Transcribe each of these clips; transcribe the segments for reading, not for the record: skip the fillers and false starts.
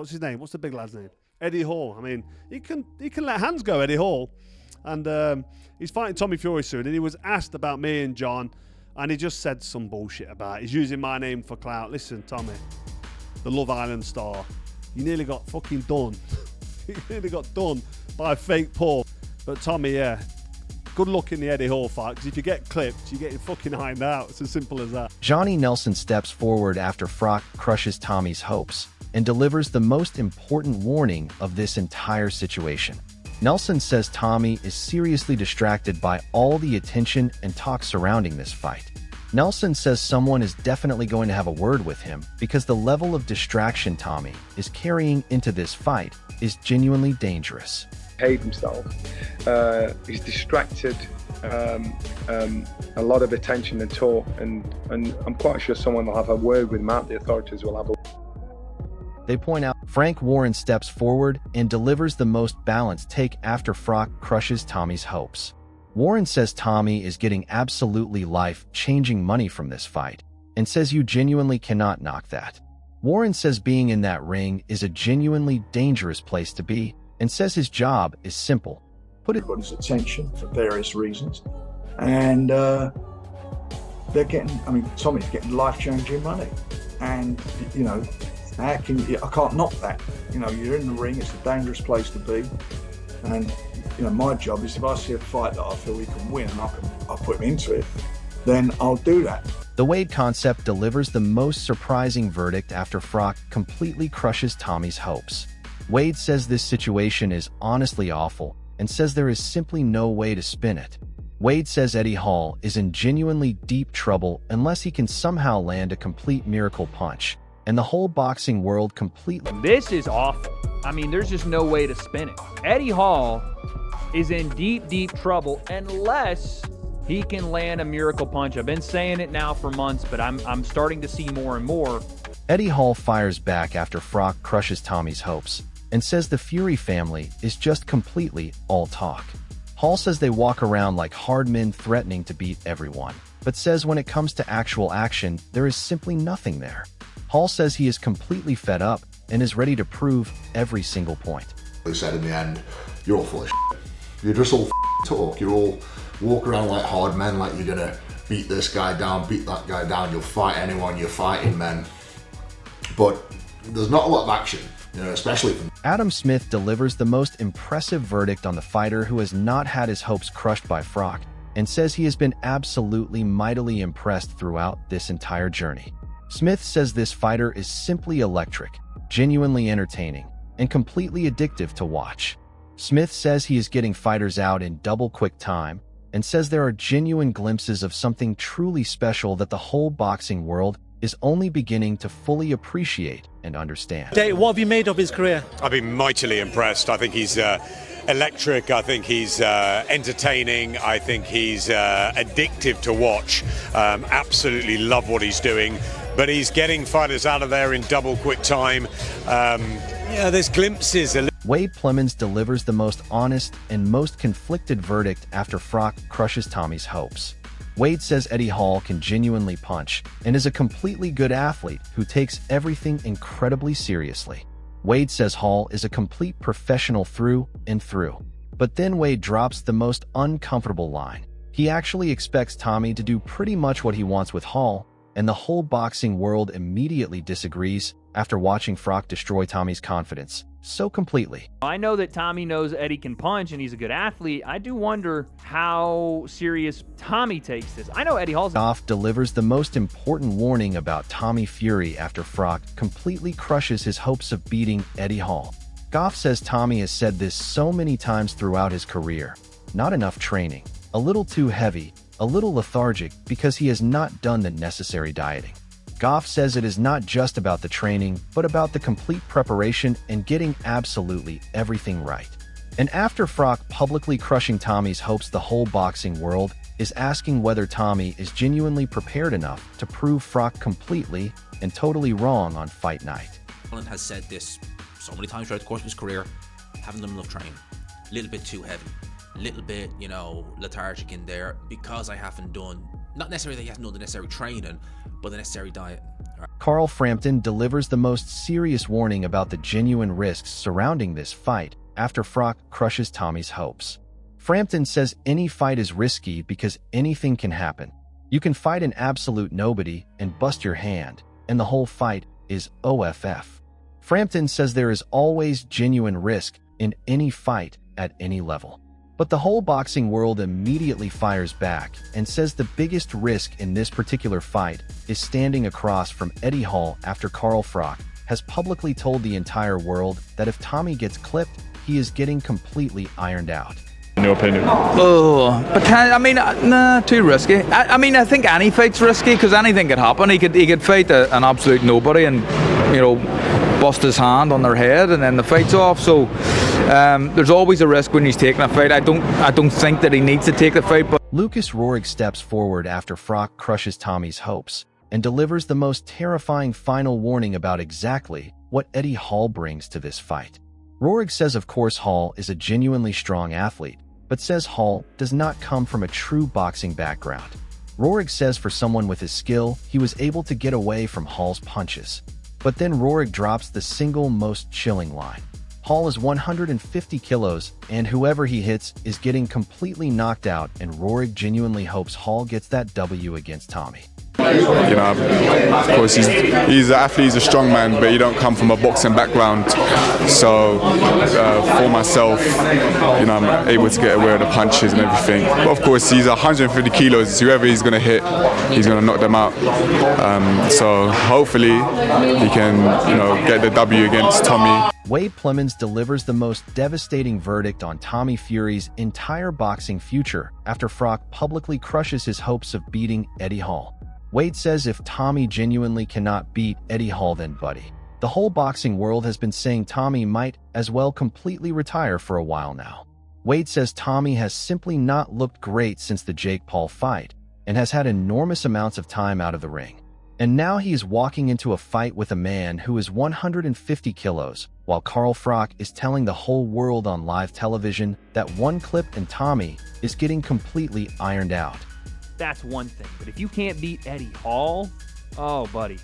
what's his name? What's the big lad's name? Eddie Hall. I mean, he can let hands go, Eddie Hall. And he's fighting Tommy Fury soon. And he was asked about me and John, and he just said some bullshit about it. He's using my name for clout. Listen, Tommy, the Love Island star, you nearly got fucking done. You nearly got done by fake Paul. But Tommy, yeah, good luck in the Eddie Hall fight, because if you get clipped, you get your fucking ironed out. It's as simple as that. Johnny Nelson steps forward after Froch crushes Tommy's hopes and delivers the most important warning of this entire situation. Nelson says Tommy is seriously distracted by all the attention and talk surrounding this fight. Nelson says someone is definitely going to have a word with him because the level of distraction Tommy is carrying into this fight is genuinely dangerous. Behave himself. He's distracted, a lot of attention and talk, and I'm quite sure someone will have a word with him out. The authorities will have a. They point out Frank Warren steps forward and delivers the most balanced take after Froch crushes Tommy's hopes. Warren says Tommy is getting absolutely life-changing money from this fight and says you genuinely cannot knock that. Warren says being in that ring is a genuinely dangerous place to be and says his job is simple. Put it everybody's attention for various reasons, and they're getting, I mean, Tommy's getting life-changing money, and you know, how can you, I can't knock that. You know, you're in the ring, it's a dangerous place to be, and you know, my job is if I see a fight that I feel we can win and I'll put him into it, then I'll do that. The Wade concept delivers the most surprising verdict after Froch completely crushes Tommy's hopes. Wade says this situation is honestly awful and says there is simply no way to spin it. Wade says Eddie Hall is in genuinely deep trouble unless he can somehow land a complete miracle punch, and the whole boxing world completely. This is awful. I mean, there's just no way to spin it. Eddie Hall is in deep, deep trouble unless he can land a miracle punch. I've been saying it now for months, but I'm starting to see more and more. Eddie Hall fires back after Froch crushes Tommy's hopes and says the Fury family is just completely all talk. Hall says they walk around like hard men threatening to beat everyone, but says when it comes to actual action, there is simply nothing there. Hall says he is completely fed up and is ready to prove every single point. They said in the end, you're all full of shit. You're just all talk. You all walk around like hard men, like you're gonna beat this guy down, beat that guy down, you'll fight anyone, you're fighting men. But there's not a lot of action, you know, especially from Adam Smith delivers the most impressive verdict on the fighter who has not had his hopes crushed by Froch and says he has been absolutely mightily impressed throughout this entire journey. Smith says this fighter is simply electric, genuinely entertaining, and completely addictive to watch. Smith says he is getting fighters out in double quick time and says there are genuine glimpses of something truly special that the whole boxing world is only beginning to fully appreciate and understand. What have you made of his career? I've been mightily impressed. I think he's electric. I think he's entertaining. I think he's addictive to watch. Absolutely love what he's doing. But he's getting fighters out of there in double quick time. Yeah, there's glimpses. Wade Plemons delivers the most honest and most conflicted verdict after Froch crushes Tommy's hopes. Wade says Eddie Hall can genuinely punch and is a completely good athlete who takes everything incredibly seriously. Wade says Hall is a complete professional through and through. But then Wade drops the most uncomfortable line. He actually expects Tommy to do pretty much what he wants with Hall, and the whole boxing world immediately disagrees after watching Froch destroy Tommy's confidence so completely. I know that Tommy knows Eddie can punch and he's a good athlete. I do wonder how serious Tommy takes this. I know Eddie Hall's... Goff delivers the most important warning about Tommy Fury after Froch completely crushes his hopes of beating Eddie Hall. Goff says Tommy has said this so many times throughout his career. Not enough training, a little too heavy, a little lethargic because he has not done the necessary dieting. Goff says it is not just about the training, but about the complete preparation and getting absolutely everything right. And after Froch publicly crushing Tommy's hopes, the whole boxing world is asking whether Tommy is genuinely prepared enough to prove Froch completely and totally wrong on fight night. Holland has said this so many times throughout the course of his career, haven't done enough training, a little bit too heavy, a little bit, you know, lethargic in there because I haven't done, not necessarily that he hasn't done the necessary training, but the necessary diet, Carl Frampton delivers the most serious warning about the genuine risks surrounding this fight after Froch crushes Tommy's hopes. Frampton says any fight is risky because anything can happen. You can fight an absolute nobody and bust your hand, and the whole fight is OFF. Frampton says there is always genuine risk in any fight at any level. But the whole boxing world immediately fires back and says the biggest risk in this particular fight is standing across from Eddie Hall after Carl Froch has publicly told the entire world that if Tommy gets clipped, he is getting completely ironed out. In your opinion? Oh, but nah, too risky. I think any fight's risky because anything could happen. He could fight an absolute nobody and, bust his hand on their head and then the fight's off. So there's always a risk when he's taking a fight. I don't think that he needs to take the fight. But Lucas Rohrig steps forward after Froch crushes Tommy's hopes and delivers the most terrifying final warning about exactly what Eddie Hall brings to this fight. Rohrig says of course Hall is a genuinely strong athlete, but says Hall does not come from a true boxing background. Rohrig says for someone with his skill, he was able to get away from Hall's punches. But then Rohrig drops the single most chilling line. Hall is 150 kilos, and whoever he hits is getting completely knocked out, and Rohrig genuinely hopes Hall gets that W against Tommy. Of course, he's an athlete, he's a strong man, but he don't come from a boxing background. So for myself, I'm able to get away with the punches and everything. But of course, he's 150 kilos. Whoever he's going to hit, he's going to knock them out. So hopefully, he can, get the W against Tommy. Wade Plemons delivers the most devastating verdict on Tommy Fury's entire boxing future after Froch publicly crushes his hopes of beating Eddie Hall. Wade says if Tommy genuinely cannot beat Eddie Hall, then buddy. The whole boxing world has been saying Tommy might as well completely retire for a while now. Wade says Tommy has simply not looked great since the Jake Paul fight and has had enormous amounts of time out of the ring. And now he is walking into a fight with a man who is 150 kilos, while Carl Froch is telling the whole world on live television that one clip and Tommy is getting completely ironed out. That's one thing. But if you can't beat Eddie Hall, oh, buddy.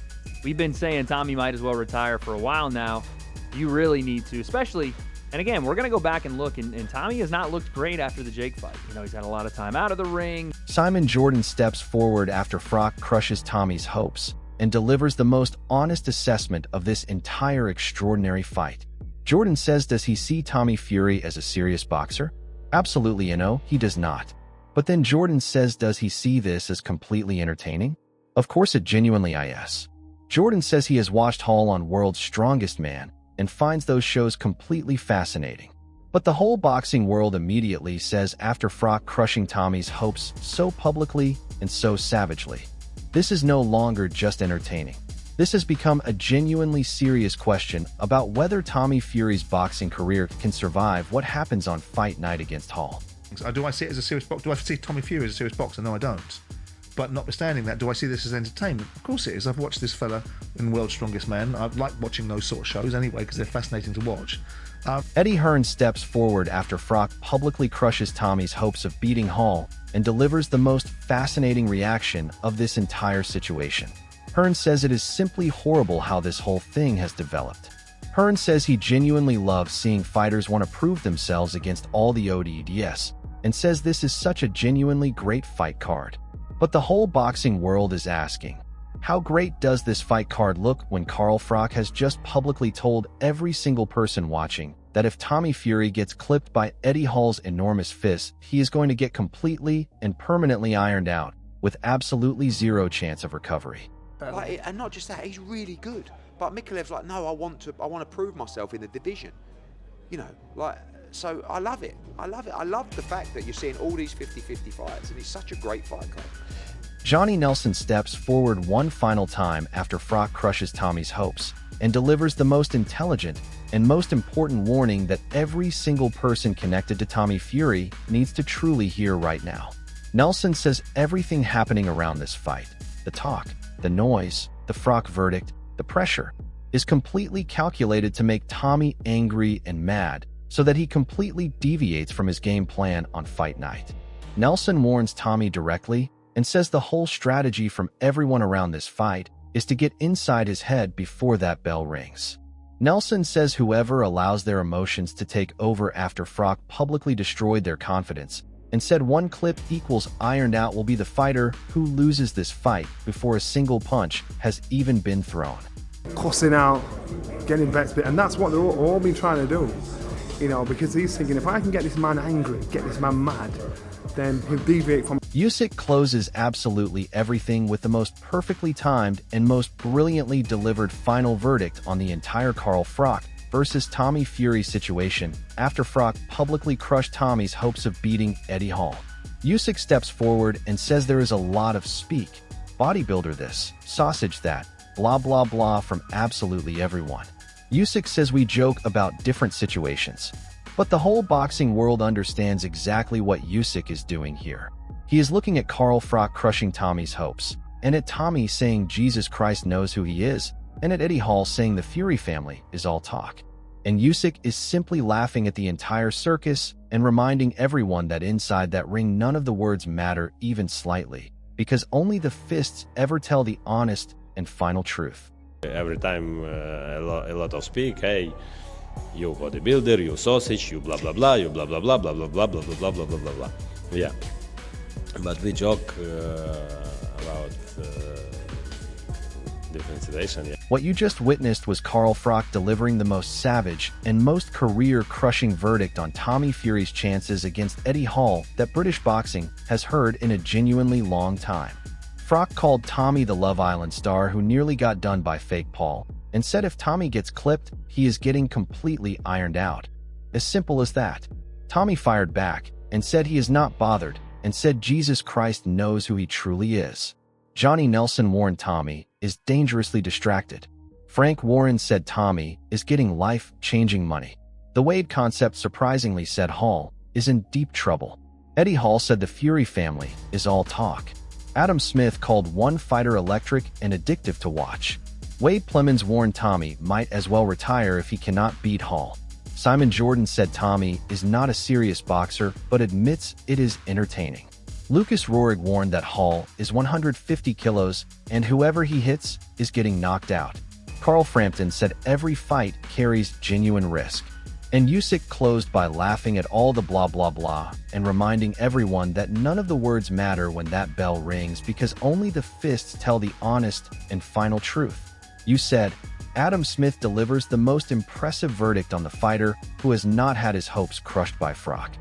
We've been saying Tommy might as well retire for a while now. You really need to, especially, and again, we're going to go back and look, and Tommy has not looked great after the Jake fight. He's had a lot of time out of the ring. Simon Jordan steps forward after Froch crushes Tommy's hopes and delivers the most honest assessment of this entire extraordinary fight. Jordan says, does he see Tommy Fury as a serious boxer? Absolutely, he does not. But then Jordan says, does he see this as completely entertaining? Of course it genuinely is. Jordan says he has watched Hall on World's Strongest Man and finds those shows completely fascinating. But the whole boxing world immediately says after Froch crushing Tommy's hopes so publicly and so savagely, this is no longer just entertaining. This has become a genuinely serious question about whether Tommy Fury's boxing career can survive what happens on fight night against Hall. Do I see it as a serious boxer? Do I see Tommy Fury as a serious boxer? No, I don't. But notwithstanding that, do I see this as entertainment? Of course it is. I've watched this fella in World's Strongest Man. I like watching those sort of shows anyway because they're fascinating to watch. Eddie Hearn steps forward after Froch publicly crushes Tommy's hopes of beating Hall and delivers the most fascinating reaction of this entire situation. Hearn says it is simply horrible how this whole thing has developed. Hearn says he genuinely loves seeing fighters want to prove themselves against all the odds, and says this is such a genuinely great fight card. But the whole boxing world is asking, how great does this fight card look when Carl Froch has just publicly told every single person watching that if Tommy Fury gets clipped by Eddie Hall's enormous fists, he is going to get completely and permanently ironed out with absolutely zero chance of recovery. And not just that, he's really good. But Mikalev's like, no, I want to prove myself in the division. So I love it. I love the fact that you're seeing all these 50-50 fights, and it's such a great fight card. Johnny Nelson steps forward one final time after Froch crushes Tommy's hopes and delivers the most intelligent and most important warning that every single person connected to Tommy Fury needs to truly hear right now. Nelson says everything happening around this fight, the talk, the noise, the Froch verdict, the pressure, is completely calculated to make Tommy angry and mad so that he completely deviates from his game plan on fight night. Nelson warns Tommy directly and says the whole strategy from everyone around this fight is to get inside his head before that bell rings. Nelson says whoever allows their emotions to take over after Froch publicly destroyed their confidence, and said one clip equals ironed out will be the fighter who loses this fight before a single punch has even been thrown. Cussing out, getting vexed, and that's what they're all been trying to do, you know, because he's thinking, if I can get this man angry, get this man mad, then he'll deviate from. Usyk closes absolutely everything with the most perfectly timed and most brilliantly delivered final verdict on the entire Carl Froch versus Tommy Fury situation after Froch publicly crushed Tommy's hopes of beating Eddie Hall. Usyk steps forward and says there is a lot of speak, bodybuilder this, sausage that, blah blah blah from absolutely everyone. Usyk says we joke about different situations, but the whole boxing world understands exactly what Usyk is doing here. He is looking at Carl Froch crushing Tommy's hopes, and at Tommy saying Jesus Christ knows who he is, and at Eddie Hall saying the Fury family is all talk. And Usyk is simply laughing at the entire circus and reminding everyone that inside that ring none of the words matter even slightly, because only the fists ever tell the honest and final truth. Every time a lot of speak, hey, you bodybuilder, you sausage, you blah blah blah, you blah blah blah blah blah blah blah blah blah blah blah blah. Yeah, but we joke about different situation. Yeah. What you just witnessed was Carl Froch delivering the most savage and most career-crushing verdict on Tommy Fury's chances against Eddie Hall that British boxing has heard in a genuinely long time. Froch called Tommy the Love Island star who nearly got done by fake Paul, and said if Tommy gets clipped, he is getting completely ironed out. As simple as that. Tommy fired back, and said he is not bothered, and said Jesus Christ knows who he truly is. Johnny Nelson warned Tommy is dangerously distracted. Frank Warren said Tommy is getting life-changing money. The Wade concept surprisingly said Hall is in deep trouble. Eddie Hall said the Fury family is all talk. Adam Smith called one fighter electric and addictive to watch. Wade Plemons warned Tommy might as well retire if he cannot beat Hall. Simon Jordan said Tommy is not a serious boxer, but admits it is entertaining. Lucas Rohrig warned that Hall is 150 kilos, and whoever he hits is getting knocked out. Carl Frampton said every fight carries genuine risk. And Usyk closed by laughing at all the blah blah blah and reminding everyone that none of the words matter when that bell rings because only the fists tell the honest and final truth. You said, Adam Smith delivers the most impressive verdict on the fighter who has not had his hopes crushed by Froch.